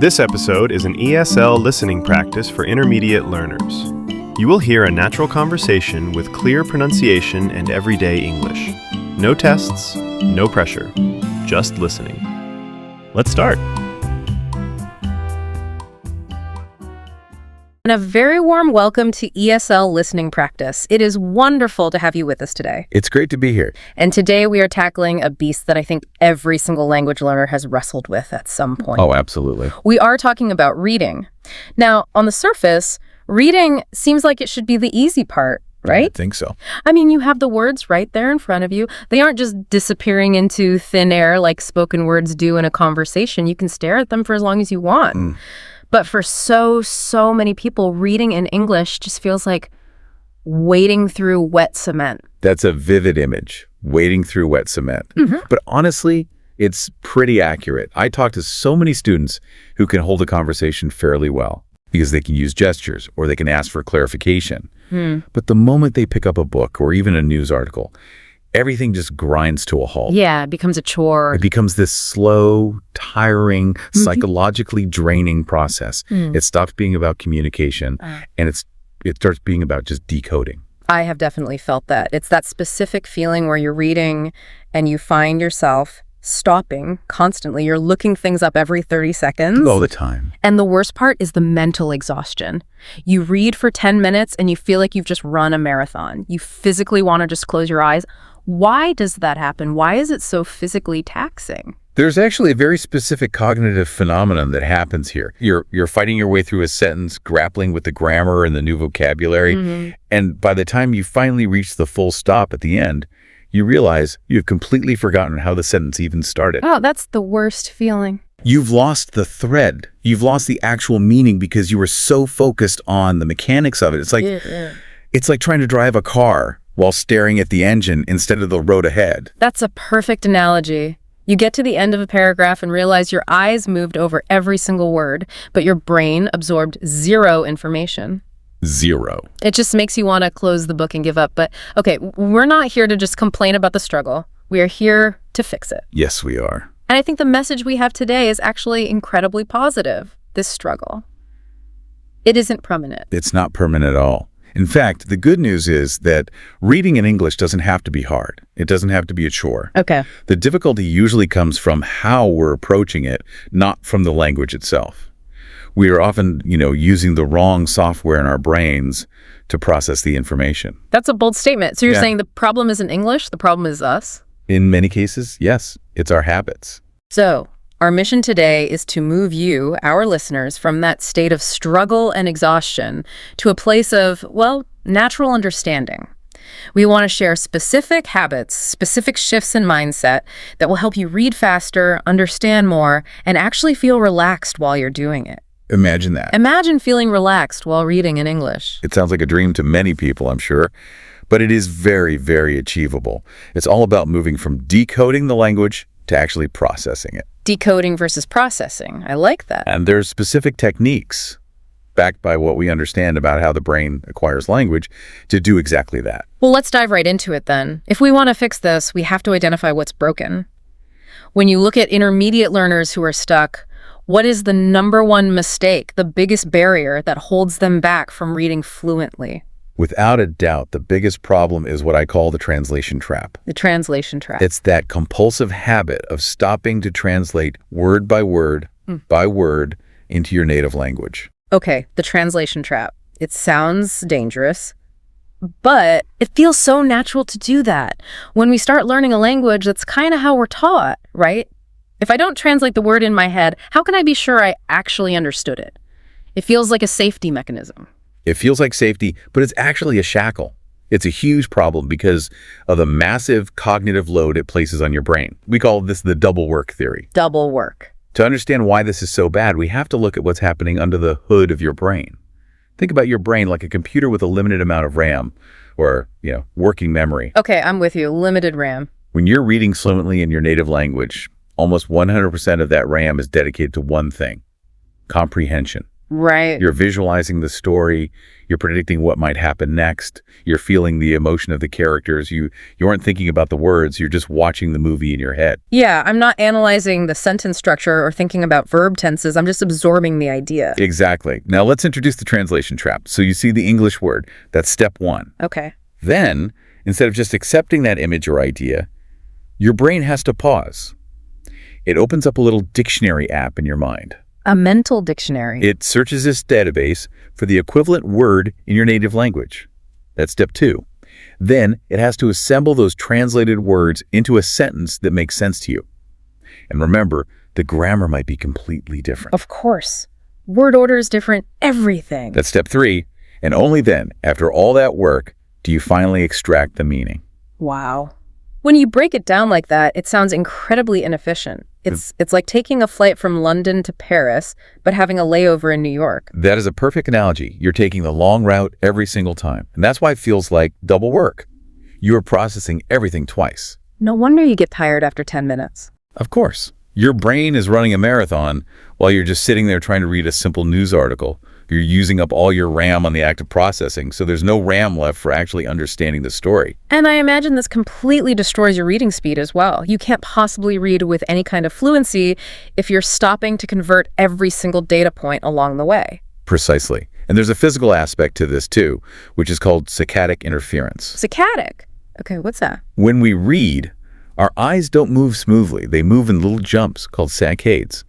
This episode is an ESL listening practice for intermediate learners. You will hear a natural conversation with clear pronunciation and everyday English. No tests, no pressure, just listening. Let's start. And a very warm welcome to ESL Listening Practice. It is wonderful to have you with us today. It's great to be here. And today we are tackling a beast that I think every single language learner has wrestled with at some point. Oh, absolutely. We are talking about reading. Now, on the surface, reading seems like it should be the easy part, right? I think so. I mean, you have the words right there in front of you. They aren't just disappearing into thin air like spoken words do in a conversation. You can stare at them for as long as you want. But for so many people, reading in English just feels like wading through wet cement. That's a vivid image, wading through wet cement. But honestly, it's pretty accurate. I talk to so many students who can hold a conversation fairly well because they can use gestures or they can ask for clarification. But the moment they pick up a book or even a news article, everything just grinds to a halt. Yeah, it becomes a chore. It becomes this slow, tiring, psychologically draining process. It stops being about communication and it starts being about just decoding. I have definitely felt that. It's that specific feeling where you're reading and you find yourself stopping constantly. You're looking things up every 30 seconds. All the time. And the worst part is the mental exhaustion. You read for 10 minutes and you feel like you've just run a marathon. You physically want to just close your eyes. Why does that happen? Why is it so physically taxing? There's actually a very specific cognitive phenomenon that happens here. You're fighting your way through a sentence, grappling with the grammar and the new vocabulary, and by the time you finally reach the full stop at the end, you realize you've completely forgotten how the sentence even started. Oh, that's the worst feeling. You've lost the thread. You've lost the actual meaning because you were so focused on the mechanics of it. It's like trying to drive a car while staring at the engine instead of the road ahead. That's a perfect analogy. You get to the end of a paragraph and realize your eyes moved over every single word, but your brain absorbed zero information. Zero. It just makes you want to close the book and give up. But okay, we're not here to just complain about the struggle. We are here to fix it. Yes, we are. And I think the message we have today is actually incredibly positive, this struggle. It isn't permanent. It's not permanent at all. In fact, the good news is that reading in English doesn't have to be hard. It doesn't have to be a chore. Okay. The difficulty usually comes from how we're approaching it, not from the language itself. We are often, using the wrong software in our brains to process the information. That's a bold statement. So you're saying the problem isn't English, the problem is us? In many cases, yes. It's our habits. So our mission today is to move you, our listeners, from that state of struggle and exhaustion to a place of, natural understanding. We want to share specific habits, specific shifts in mindset that will help you read faster, understand more, and actually feel relaxed while you're doing it. Imagine that. Imagine feeling relaxed while reading in English. It sounds like a dream to many people, I'm sure, but it is very, very achievable. It's all about moving from decoding the language to actually processing it. Decoding versus processing. I like that. And there's specific techniques backed by what we understand about how the brain acquires language to do exactly that. Well, let's dive right into it then. If we want to fix this, we have to identify what's broken. When you look at intermediate learners who are stuck, what is the number one mistake, the biggest barrier that holds them back from reading fluently? Without a doubt, the biggest problem is what I call the translation trap. The translation trap. It's that compulsive habit of stopping to translate word by word into your native language. Okay, the translation trap. It sounds dangerous, but it feels so natural to do that. When we start learning a language, that's kind of how we're taught, right? If I don't translate the word in my head, how can I be sure I actually understood it? It feels like a safety mechanism. It feels like safety, but it's actually a shackle. It's a huge problem because of the massive cognitive load it places on your brain. We call this the double work theory. Double work. To understand why this is so bad, we have to look at what's happening under the hood of your brain. Think about your brain like a computer with a limited amount of RAM or, working memory. Okay, I'm with you. Limited RAM. When you're reading fluently in your native language, almost 100% of that RAM is dedicated to one thing: comprehension. Right. You're visualizing the story. You're predicting what might happen next. You're feeling the emotion of the characters. You aren't thinking about the words. You're just watching the movie in your head. Yeah, I'm not analyzing the sentence structure or thinking about verb tenses. I'm just absorbing the idea. Exactly. Now let's introduce the translation trap. So you see the English word. That's step one. Okay. Then, instead of just accepting that image or idea, your brain has to pause. It opens up a little dictionary app in your mind. A mental dictionary. It searches this database for the equivalent word in your native language. That's step two. Then it has to assemble those translated words into a sentence that makes sense to you. And remember, the grammar might be completely different. Of course. Word order is different, everything. That's step three. And only then, after all that work, do you finally extract the meaning. Wow. When you break it down like that, it sounds incredibly inefficient. It's like taking a flight from London to Paris, but having a layover in New York. That is a perfect analogy. You're taking the long route every single time. And that's why it feels like double work. You are processing everything twice. No wonder you get tired after 10 minutes. Of course. Your brain is running a marathon while you're just sitting there trying to read a simple news article. You're using up all your RAM on the act of processing, so there's no RAM left for actually understanding the story. And I imagine this completely destroys your reading speed as well. You can't possibly read with any kind of fluency if you're stopping to convert every single data point along the way. Precisely. And there's a physical aspect to this too, which is called saccadic interference. Saccadic? Okay, what's that? When we read, our eyes don't move smoothly. They move in little jumps called saccades.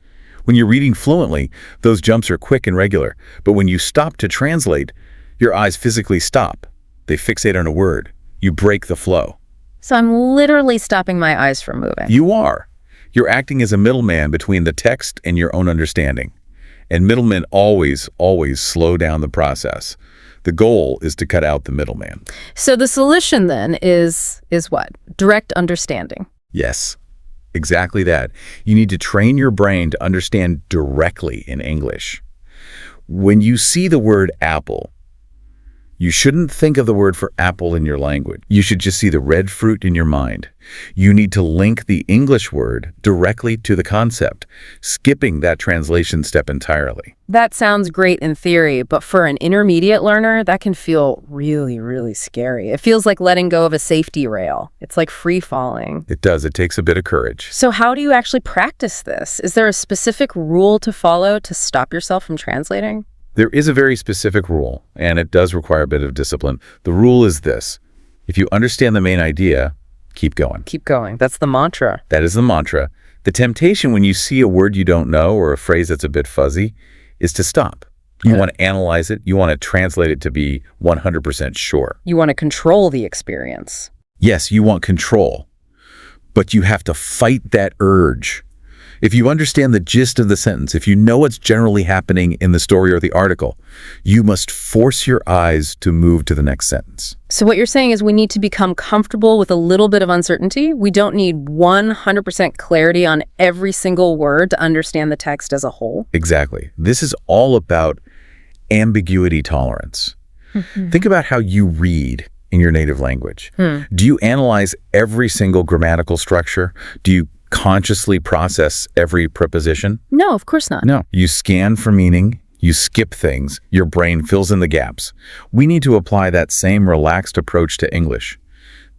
When you're reading fluently, those jumps are quick and regular. But when you stop to translate, your eyes physically stop. They fixate on a word. You break the flow. So I'm literally stopping my eyes from moving. You are. You're acting as a middleman between the text and your own understanding. And middlemen always slow down the process. The goal is to cut out the middleman. So the solution then is what? Direct understanding. Yes. Exactly that. You need to train your brain to understand directly in English. When you see the word apple, you shouldn't think of the word for apple in your language. You should just see the red fruit in your mind. You need to link the English word directly to the concept, skipping that translation step entirely. That sounds great in theory, but for an intermediate learner, that can feel really, really scary. It feels like letting go of a safety rail. It's like free falling. It does. It takes a bit of courage. So how do you actually practice this? Is there a specific rule to follow to stop yourself from translating? There is a very specific rule, and it does require a bit of discipline. The rule is this: if you understand the main idea, keep going. Keep going. That's the mantra. That is the mantra. The temptation when you see a word you don't know or a phrase that's a bit fuzzy is to stop. You want to analyze it. You want to translate it to be 100% sure. You want to control the experience. Yes, you want control, but you have to fight that urge. If you understand the gist of the sentence, if you know what's generally happening in the story or the article, you must force your eyes to move to the next sentence. So what you're saying is we need to become comfortable with a little bit of uncertainty. We don't need 100% clarity on every single word to understand the text as a whole. Exactly. This is all about ambiguity tolerance. Think about how you read in your native language. Do you analyze every single grammatical structure? Do you consciously process every preposition? No, of course not. No. You scan for meaning, you skip things, your brain fills in the gaps. We need to apply that same relaxed approach to English.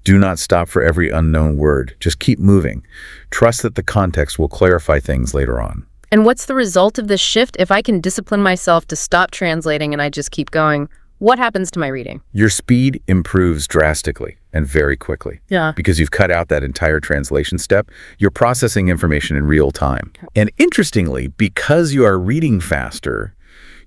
Do not stop for every unknown word. Just keep moving. Trust that the context will clarify things later on. And what's the result of this shift? If I can discipline myself to stop translating and I just keep going, what happens to my reading? Your speed improves drastically and very quickly. Yeah. Because you've cut out that entire translation step. You're processing information in real time. And interestingly, because you are reading faster,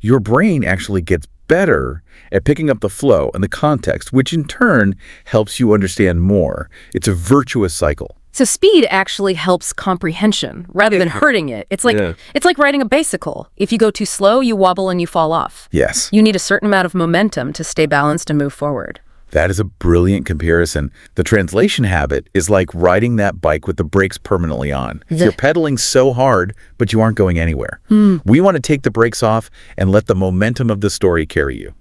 your brain actually gets better at picking up the flow and the context, which in turn helps you understand more. It's a virtuous cycle. So speed actually helps comprehension rather than hurting it. It's like riding a bicycle. If you go too slow, you wobble and you fall off. Yes. You need a certain amount of momentum to stay balanced and move forward. That is a brilliant comparison. The translation habit is like riding that bike with the brakes permanently on. You're pedaling so hard, but you aren't going anywhere. We want to take the brakes off and let the momentum of the story carry you.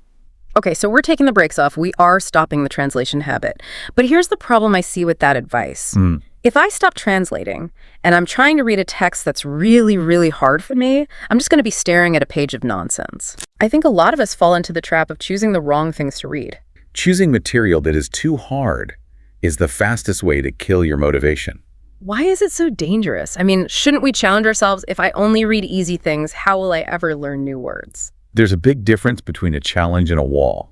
Okay, so we're taking the brakes off. We are stopping the translation habit. But here's the problem I see with that advice. If I stop translating and I'm trying to read a text that's really, really hard for me, I'm just going to be staring at a page of nonsense. I think a lot of us fall into the trap of choosing the wrong things to read. Choosing material that is too hard is the fastest way to kill your motivation. Why is it so dangerous? I mean, shouldn't we challenge ourselves? If I only read easy things, how will I ever learn new words? There's a big difference between a challenge and a wall.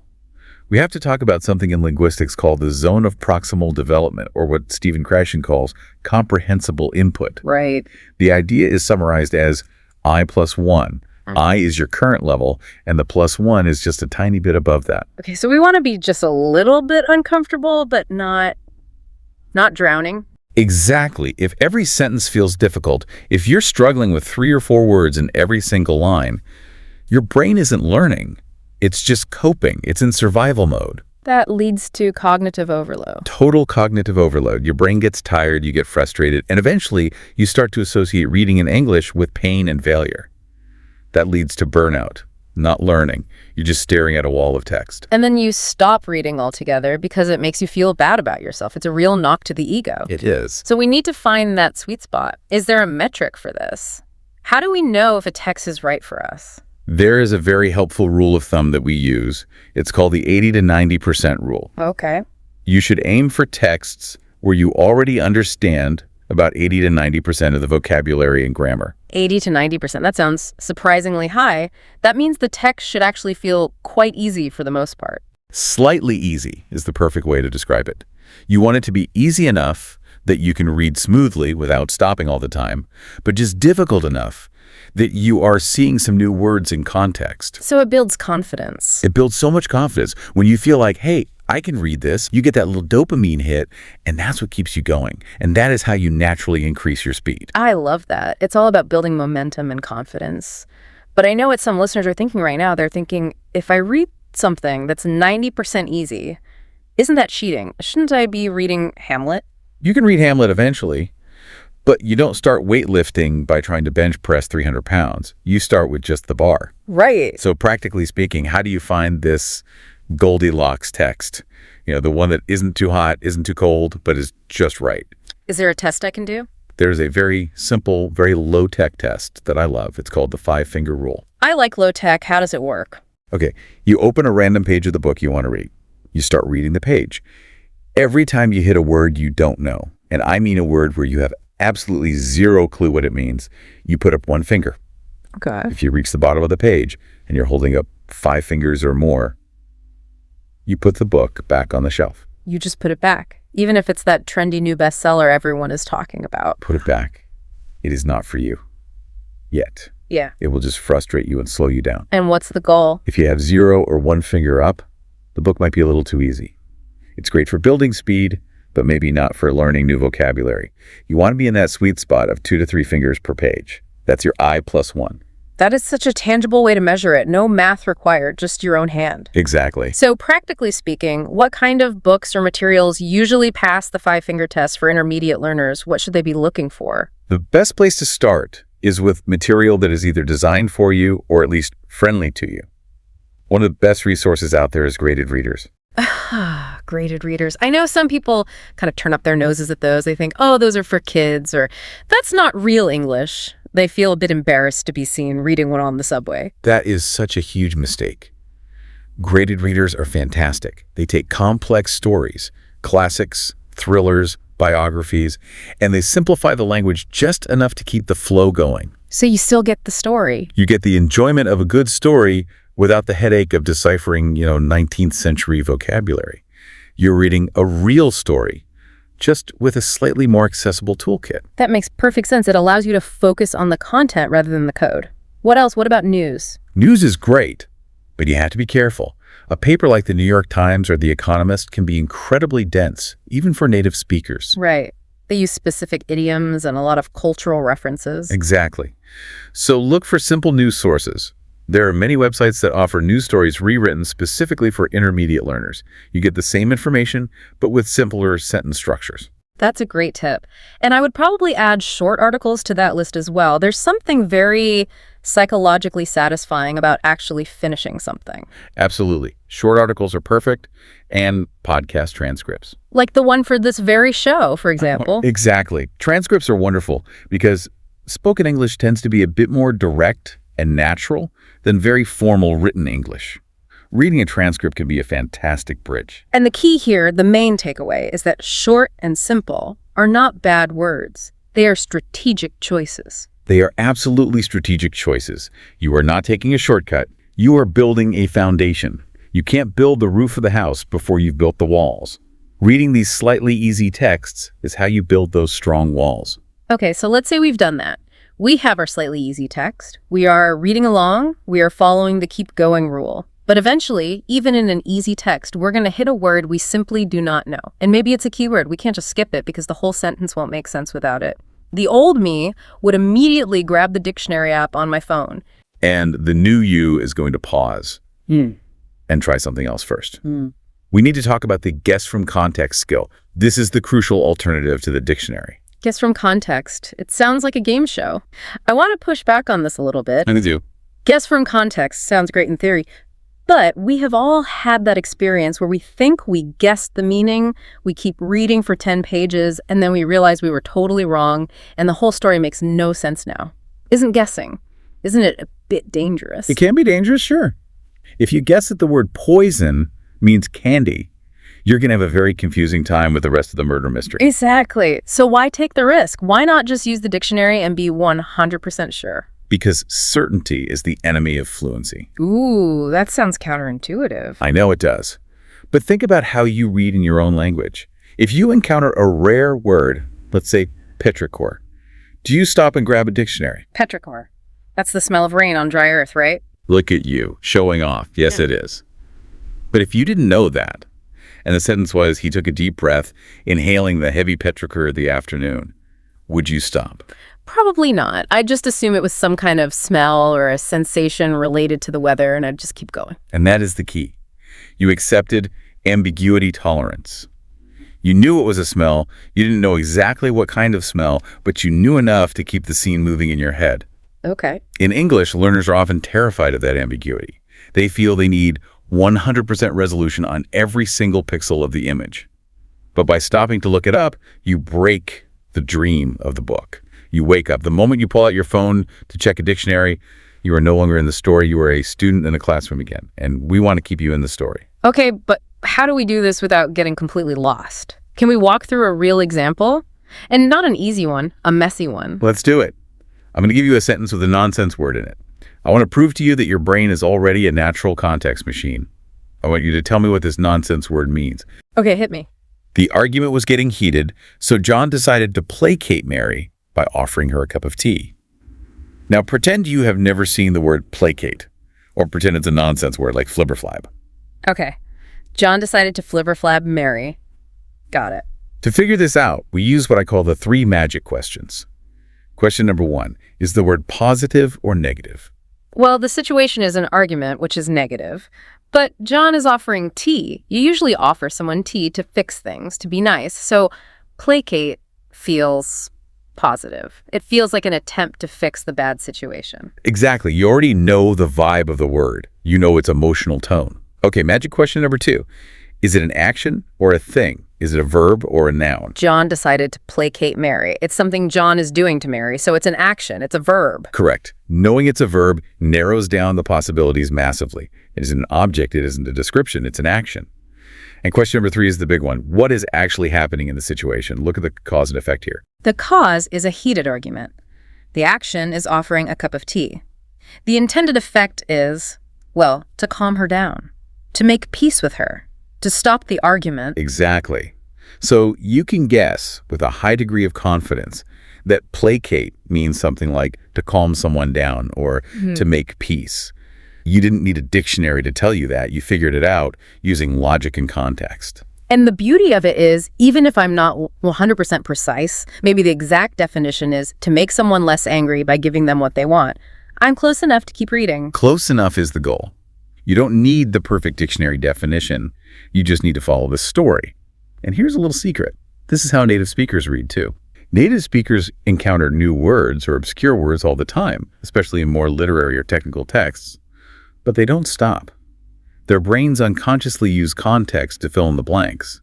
We have to talk about something in linguistics called the zone of proximal development, or what Stephen Krashen calls comprehensible input. Right. The idea is summarized as I plus 1. I is your current level, and the plus 1 is just a tiny bit above that. Okay, so we want to be just a little bit uncomfortable, but not drowning. Exactly. If every sentence feels difficult, if you're struggling with 3 or 4 words in every single line, your brain isn't learning. It's just coping. It's in survival mode. That leads to cognitive overload. Total cognitive overload. Your brain gets tired, you get frustrated, and eventually you start to associate reading in English with pain and failure. That leads to burnout, not learning. You're just staring at a wall of text. And then you stop reading altogether because it makes you feel bad about yourself. It's a real knock to the ego. It is. So we need to find that sweet spot. Is there a metric for this? How do we know if a text is right for us? There is a very helpful rule of thumb that we use. It's called the 80 to 90% rule. Okay. You should aim for texts where you already understand about 80 to 90% of the vocabulary and grammar. 80 to 90%. That sounds surprisingly high. That means the text should actually feel quite easy for the most part. Slightly easy is the perfect way to describe it. You want it to be easy enough that you can read smoothly without stopping all the time, but just difficult enough that you are seeing some new words in context. So it builds confidence. It builds so much confidence. When you feel like, hey, I can read this, you get that little dopamine hit, and that's what keeps you going. And that is how you naturally increase your speed. I love that. It's all about building momentum and confidence. But I know what some listeners are thinking right now. They're thinking, if I read something that's 90% easy, isn't that cheating? Shouldn't I be reading Hamlet? You can read Hamlet eventually, but you don't start weightlifting by trying to bench press 300 pounds. You start with just the bar. Right. So practically speaking, how do you find this Goldilocks text? You know, the one that isn't too hot, isn't too cold, but is just right. Is there a test I can do? There's a very simple, very low-tech test that I love. It's called the 5-finger rule. I like low tech. How does it work? Okay, you open a random page of the book you want to read. You start reading the page. Every time you hit a word you don't know, and I mean a word where you have absolutely zero clue what it means, you put up one finger. Okay. If you reach the bottom of the page and you're holding up 5 fingers or more, you put the book back on the shelf. You just put it back, even if it's that trendy new bestseller everyone is talking about. Put it back. It is not for you. Yet. Yeah. It will just frustrate you and slow you down. And what's the goal? If you have 0 or 1 finger up, the book might be a little too easy. It's great for building speed, but maybe not for learning new vocabulary. You want to be in that sweet spot of 2 to 3 fingers per page. That's your I plus 1. That is such a tangible way to measure it. No math required, just your own hand. Exactly. So practically speaking, what kind of books or materials usually pass the 5-finger test for intermediate learners? What should they be looking for? The best place to start is with material that is either designed for you or at least friendly to you. One of the best resources out there is graded readers. Graded readers. I know some people kind of turn up their noses at those. They think, oh, those are for kids, or that's not real English. They feel a bit embarrassed to be seen reading one on the subway. That is such a huge mistake. Graded readers are fantastic. They take complex stories, classics, thrillers, biographies, and they simplify the language just enough to keep the flow going. So you still get the story. You get the enjoyment of a good story without the headache of deciphering, 19th century vocabulary. You're reading a real story, just with a slightly more accessible toolkit. That makes perfect sense. It allows you to focus on the content rather than the code. What else? What about news? News is great, but you have to be careful. A paper like the New York Times or The Economist can be incredibly dense, even for native speakers. Right. They use specific idioms and a lot of cultural references. Exactly. So look for simple news sources. There are many websites that offer news stories rewritten specifically for intermediate learners. You get the same information, but with simpler sentence structures. That's a great tip. And I would probably add short articles to that list as well. There's something very psychologically satisfying about actually finishing something. Absolutely. Short articles are perfect, and podcast transcripts. Like the one for this very show, for example. Exactly. Transcripts are wonderful because spoken English tends to be a bit more direct and natural than very formal written English. Reading a transcript can be a fantastic bridge. And the key here, the main takeaway, is that short and simple are not bad words. They are strategic choices. They are absolutely strategic choices. You are not taking a shortcut. You are building a foundation. You can't build the roof of the house before you've built the walls. Reading these slightly easy texts is how you build those strong walls. Okay, so let's say we've done that. We have our slightly easy text. We are reading along. We are following the keep going rule. But eventually, even in an easy text, we're going to hit a word we simply do not know. And maybe it's a keyword. We can't just skip it because the whole sentence won't make sense without it. The old me would immediately grab the dictionary app on my phone. And the new you is going to pause and try something else first. We need to talk about the guess from context skill. This is the crucial alternative to the dictionary. Guess from context. It sounds like a game show. I want to push back on this a little bit. I do. Guess from context sounds great in theory. But we have all had that experience where we think we guessed the meaning, we keep reading for 10 pages, and then we realize we were totally wrong, and the whole story makes no sense now. Isn't it a bit dangerous? It can be dangerous, sure. If you guess that the word poison means candy, you're going to have a very confusing time with the rest of the murder mystery. Exactly. So why take the risk? Why not just use the dictionary and be 100% sure? Because certainty is the enemy of fluency. Ooh, that sounds counterintuitive. I know it does. But think about how you read in your own language. If you encounter a rare word, let's say petrichor, do you stop and grab a dictionary? Petrichor. That's the smell of rain on dry earth, right? Look at you, showing off. Yes, it is. But if you didn't know that, and the sentence was, he took a deep breath, inhaling the heavy petrichor of the afternoon, would you stop? Probably not. I'd just assume it was some kind of smell or a sensation related to the weather, and I'd just keep going. And that is the key. You accepted ambiguity tolerance. You knew it was a smell. You didn't know exactly what kind of smell, but you knew enough to keep the scene moving in your head. Okay. In English, learners are often terrified of that ambiguity. They feel they need 100% resolution on every single pixel of the image. But by stopping to look it up, you break the dream of the book. You wake up. The moment you pull out your phone to check a dictionary, you are no longer in the story. You are a student in a classroom again. And we want to keep you in the story. Okay, but how do we do this without getting completely lost? Can we walk through a real example? And not an easy one, a messy one. Let's do it. I'm going to give you a sentence with a nonsense word in it. I want to prove to you that your brain is already a natural context machine. I want you to tell me what this nonsense word means. Okay, hit me. The argument was getting heated, so John decided to placate Mary by offering her a cup of tea. Now pretend you have never seen the word placate, or pretend it's a nonsense word like flibberflab. Okay. John decided to flibberflab Mary. Got it. To figure this out, we use what I call the 3 magic questions. Question number 1, is the word positive or negative? Well, the situation is an argument, which is negative. But John is offering tea. You usually offer someone tea to fix things, to be nice. So placate feels positive. It feels like an attempt to fix the bad situation. Exactly. You already know the vibe of the word. You know its emotional tone. Okay, magic question number 2. Is it an action or a thing? Is it a verb or a noun? John decided to placate Mary. It's something John is doing to Mary, so it's an action. It's a verb. Correct. Knowing it's a verb narrows down the possibilities massively. It isn't an object. It isn't a description. It's an action. And question number 3 is the big one. What is actually happening in the situation? Look at the cause and effect here. The cause is a heated argument. The action is offering a cup of tea. The intended effect is, well, to calm her down, to make peace with her, to stop the argument. Exactly. So you can guess with a high degree of confidence that placate means something like to calm someone down or to make peace. You didn't need a dictionary to tell you that. You figured it out using logic and context. And the beauty of it is, even if I'm not 100% precise, maybe the exact definition is to make someone less angry by giving them what they want. I'm close enough to keep reading. Close enough is the goal. You don't need the perfect dictionary definition. You just need to follow the story. And here's a little secret. This is how native speakers read, too. Native speakers encounter new words or obscure words all the time, especially in more literary or technical texts. But they don't stop. Their brains unconsciously use context to fill in the blanks.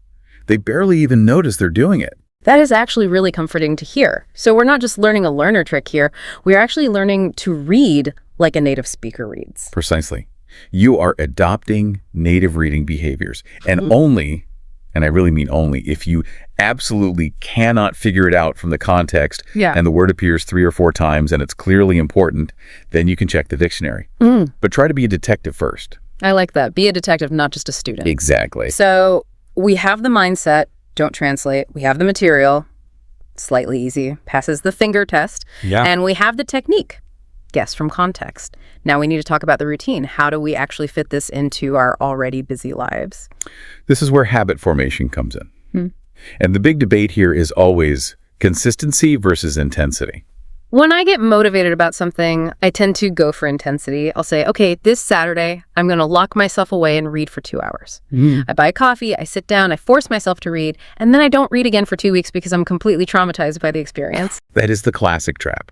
They barely even notice they're doing it. That is actually really comforting to hear. So we're not just learning a learner trick here. We're actually learning to read like a native speaker reads. Precisely. You are adopting native reading behaviors. And only, and I really mean only, if you absolutely cannot figure it out from the context and the word appears 3 or 4 times and it's clearly important, then you can check the dictionary. But try to be a detective first. I like that. Be a detective, not just a student. Exactly. So we have the mindset, don't translate. We have the material, slightly easy, passes the finger test. And we have the technique, guess from context. Now we need to talk about the routine. How do we actually fit this into our already busy lives? This is where habit formation comes in. And the big debate here is always consistency versus intensity. When I get motivated about something, I tend to go for intensity. I'll say, okay, this Saturday, I'm going to lock myself away and read for 2 hours. I buy coffee, I sit down, I force myself to read, and then I don't read again for 2 weeks because I'm completely traumatized by the experience. That is the classic trap.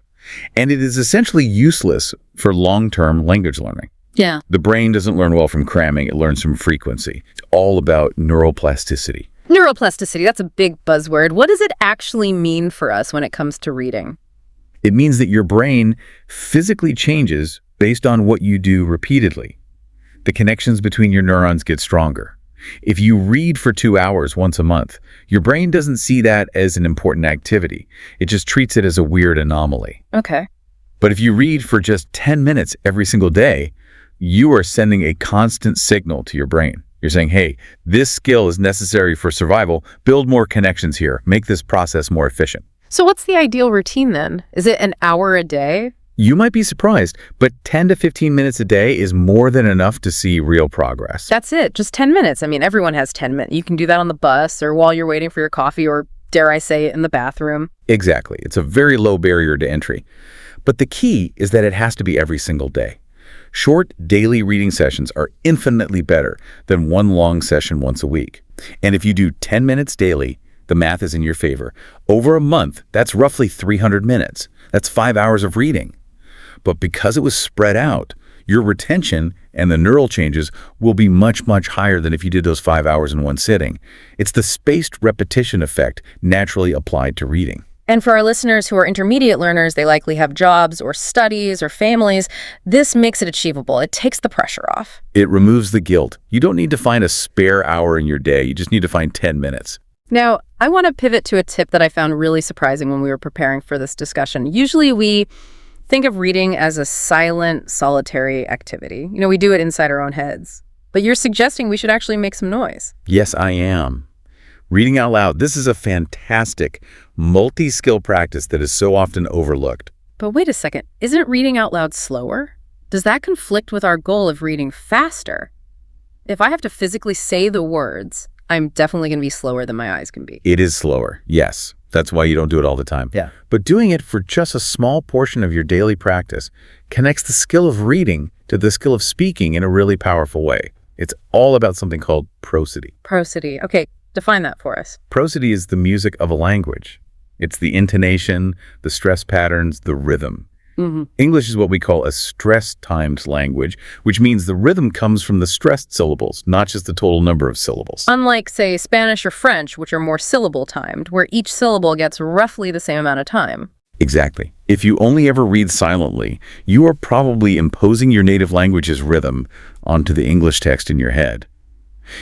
And it is essentially useless for long-term language learning. Yeah. The brain doesn't learn well from cramming, it learns from frequency. It's all about neuroplasticity. Neuroplasticity, that's a big buzzword. What does it actually mean for us when it comes to reading? It means that your brain physically changes based on what you do repeatedly. The connections between your neurons get stronger. If you read for 2 hours once a month, your brain doesn't see that as an important activity. It just treats it as a weird anomaly. Okay. But if you read for just 10 minutes every single day, you are sending a constant signal to your brain. You're saying, hey, this skill is necessary for survival. Build more connections here. Make this process more efficient. So what's the ideal routine then? Is it an hour a day? You might be surprised, but 10 to 15 minutes a day is more than enough to see real progress. That's it, just 10 minutes. I mean, everyone has 10 minutes. You can do that on the bus or while you're waiting for your coffee or, dare I say it, in the bathroom. Exactly. It's a very low barrier to entry. But the key is that it has to be every single day. Short daily reading sessions are infinitely better than one long session once a week. And if you do 10 minutes daily, the math is in your favor. Over a month, that's roughly 300 minutes. That's 5 hours of reading. But because it was spread out, your retention and the neural changes will be much, much higher than if you did those 5 hours in one sitting. It's the spaced repetition effect naturally applied to reading. And for our listeners who are intermediate learners, they likely have jobs or studies or families. This makes it achievable. It takes the pressure off. It removes the guilt. You don't need to find a spare hour in your day. You just need to find 10 minutes. Now, I want to pivot to a tip that I found really surprising when we were preparing for this discussion. Usually we think of reading as a silent, solitary activity. You know, we do it inside our own heads. But you're suggesting we should actually make some noise. Yes, I am. Reading out loud, this is a fantastic multi-skill practice that is so often overlooked. But wait a second, isn't reading out loud slower? Does that conflict with our goal of reading faster? If I have to physically say the words, I'm definitely going to be slower than my eyes can be. It is slower, yes. That's why you don't do it all the time. Yeah. But doing it for just a small portion of your daily practice connects the skill of reading to the skill of speaking in a really powerful way. It's all about something called prosody. Prosody. Okay, define that for us. Prosody is the music of a language. It's the intonation, the stress patterns, the rhythm. English is what we call a stress-timed language, which means the rhythm comes from the stressed syllables, not just the total number of syllables. Unlike, say, Spanish or French, which are more syllable-timed, where each syllable gets roughly the same amount of time. Exactly. If you only ever read silently, you are probably imposing your native language's rhythm onto the English text in your head.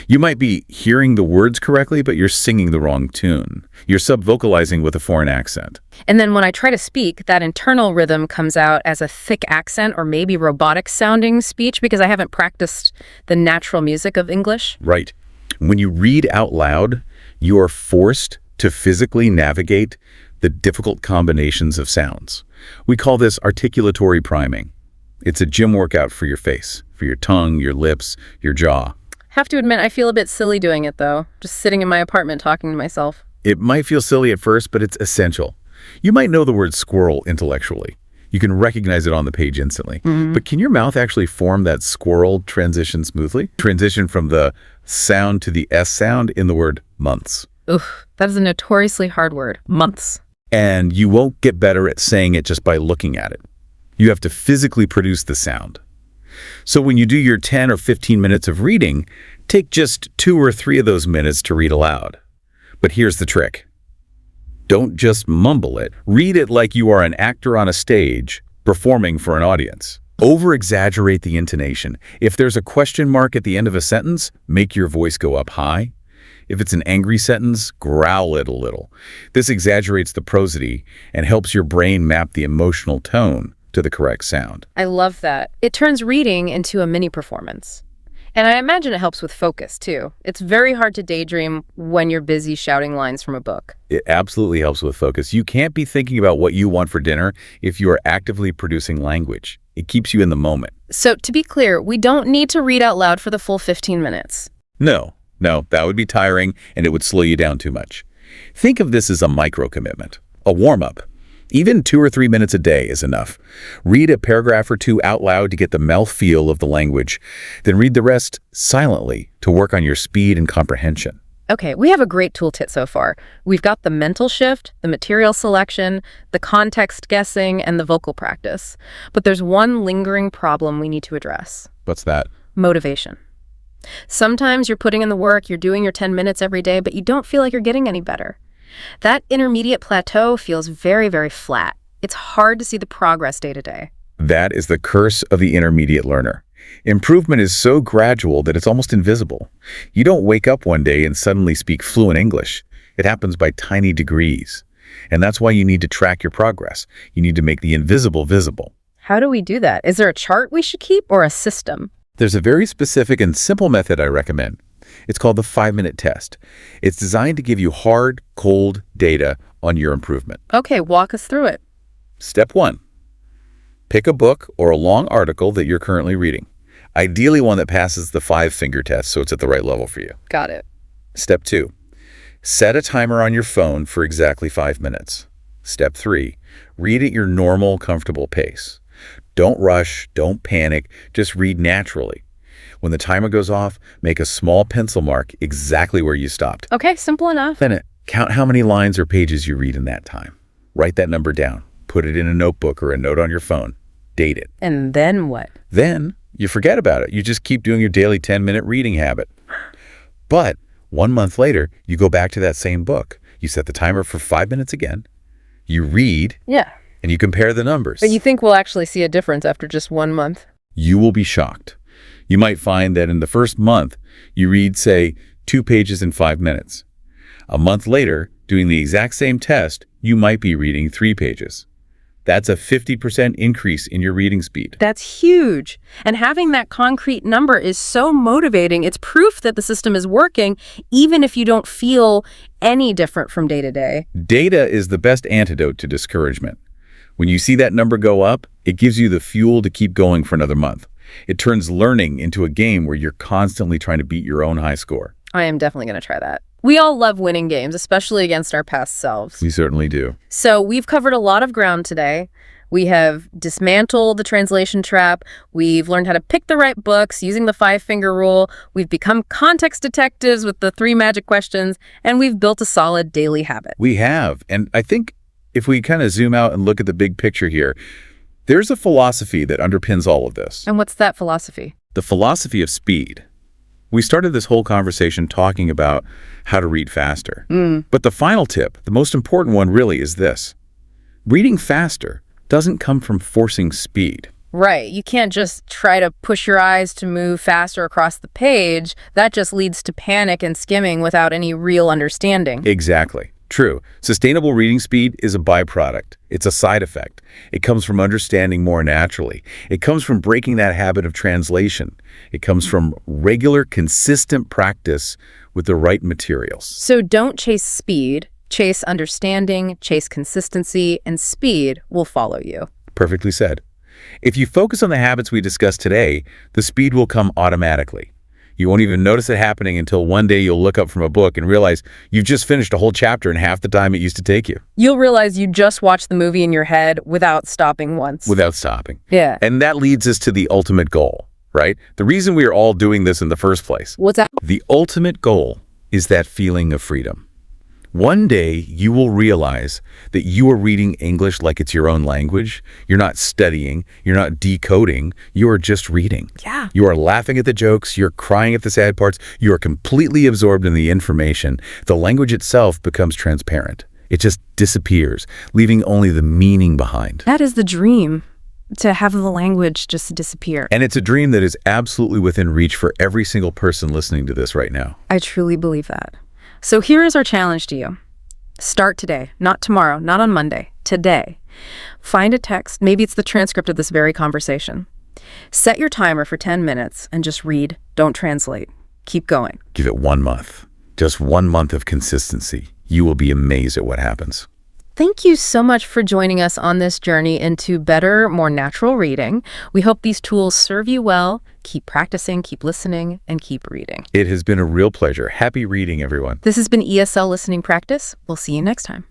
You might be hearing the words correctly, but you're singing the wrong tune. You're sub-vocalizing with a foreign accent. And then when I try to speak, that internal rhythm comes out as a thick accent or maybe robotic-sounding speech because I haven't practiced the natural music of English. Right. When you read out loud, you are forced to physically navigate the difficult combinations of sounds. We call this articulatory priming. It's a gym workout for your face, for your tongue, your lips, your jaw. Have to admit, I feel a bit silly doing it, though. Just sitting in my apartment talking to myself. It might feel silly at first, but it's essential. You might know the word squirrel intellectually. You can recognize it on the page instantly. But can your mouth actually form that squirrel transition smoothly? Transition from the sound to the S sound in the word months. Oof, that is a notoriously hard word. Months. And you won't get better at saying it just by looking at it. You have to physically produce the sound. So when you do your 10 or 15 minutes of reading, take just 2 or 3 of those minutes to read aloud. But here's the trick. Don't just mumble it. Read it like you are an actor on a stage performing for an audience. Over-exaggerate the intonation. If there's a question mark at the end of a sentence, make your voice go up high. If it's an angry sentence, growl it a little. This exaggerates the prosody and helps your brain map the emotional tone to the correct sound. I love that. It turns reading into a mini performance. And I imagine it helps with focus, too. It's very hard to daydream when you're busy shouting lines from a book. It absolutely helps with focus. You can't be thinking about what you want for dinner if you are actively producing language. It keeps you in the moment. So, to be clear, we don't need to read out loud for the full 15 minutes. No, that would be tiring and it would slow you down too much. Think of this as a micro-commitment, a warm-up. Even 2 or 3 minutes a day is enough. Read a paragraph or 2 out loud to get the mouthfeel of the language, then read the rest silently to work on your speed and comprehension. Okay, we have a great toolkit so far. We've got the mental shift, the material selection, the context guessing, and the vocal practice. But there's one lingering problem we need to address. What's that? Motivation. Sometimes you're putting in the work, you're doing your 10 minutes every day, but you don't feel like you're getting any better. That intermediate plateau feels very, very flat. It's hard to see the progress day to day. That is the curse of the intermediate learner. Improvement is so gradual that it's almost invisible. You don't wake up one day and suddenly speak fluent English. It happens by tiny degrees. And that's why you need to track your progress. You need to make the invisible visible. How do we do that? Is there a chart we should keep or a system? There's a very specific and simple method I recommend. It's called the 5-minute test. It's designed to give you hard, cold data on your improvement. Okay, walk us through it. Step 1. Pick a book or a long article that you're currently reading. Ideally one that passes the 5-finger test so it's at the right level for you. Got it. Step 2. Set a timer on your phone for exactly 5 minutes. Step 3. Read at your normal, comfortable pace. Don't rush, don't panic, just read naturally. When the timer goes off, make a small pencil mark exactly where you stopped. Okay, simple enough. Then count how many lines or pages you read in that time. Write that number down. Put it in a notebook or a note on your phone. Date it. And then what? Then you forget about it. You just keep doing your daily 10-minute reading habit. But 1 month later, you go back to that same book. You set the timer for 5 minutes again. You read. Yeah. And you compare the numbers. But you think we'll actually see a difference after just 1 month? You will be shocked. You might find that in the first month, you read, say, 2 pages in 5 minutes. A month later, doing the exact same test, you might be reading 3 pages. That's a 50% increase in your reading speed. That's huge. And having that concrete number is so motivating. It's proof that the system is working, even if you don't feel any different from day to day. Data is the best antidote to discouragement. When you see that number go up, it gives you the fuel to keep going for another month. It turns learning into a game where you're constantly trying to beat your own high score. I am definitely going to try that. We all love winning games, especially against our past selves. We certainly do. So we've covered a lot of ground today. We have dismantled the translation trap. We've learned how to pick the right books using the 5-finger rule. We've become context detectives with the 3 magic questions. And we've built a solid daily habit. We have. And I think if we kind of zoom out and look at the big picture here, there's a philosophy that underpins all of this. And what's that philosophy? The philosophy of speed. We started this whole conversation talking about how to read faster. But the final tip, the most important one really, is this. Reading faster doesn't come from forcing speed. Right. You can't just try to push your eyes to move faster across the page. That just leads to panic and skimming without any real understanding. Exactly. True. Sustainable reading speed is a byproduct. It's a side effect. It comes from understanding more naturally. It comes from breaking that habit of translation. It comes from regular, consistent practice with the right materials. So don't chase speed, chase understanding, chase consistency, and speed will follow you. Perfectly said. If you focus on the habits we discussed today, the speed will come automatically. You won't even notice it happening until one day you'll look up from a book and realize you've just finished a whole chapter in half the time it used to take you. You'll realize you just watched the movie in your head without stopping once. Without stopping. Yeah. And that leads us to the ultimate goal, right? The reason we are all doing this in the first place. What's that? The ultimate goal is that feeling of freedom. One day, you will realize that you are reading English like it's your own language. You're not studying. You're not decoding. You are just reading. Yeah. You are laughing at the jokes. You're crying at the sad parts. You are completely absorbed in the information. The language itself becomes transparent. It just disappears, leaving only the meaning behind. That is the dream, to have the language just disappear. And it's a dream that is absolutely within reach for every single person listening to this right now. I truly believe that. So here is our challenge to you. Start today, not tomorrow, not on Monday, today. Find a text, maybe it's the transcript of this very conversation. Set your timer for 10 minutes and just read, don't translate. Keep going. Give it 1 month, just 1 month of consistency. You will be amazed at what happens. Thank you so much for joining us on this journey into better, more natural reading. We hope these tools serve you well. Keep practicing, keep listening, and keep reading. It has been a real pleasure. Happy reading, everyone. This has been ESL Listening Practice. We'll see you next time.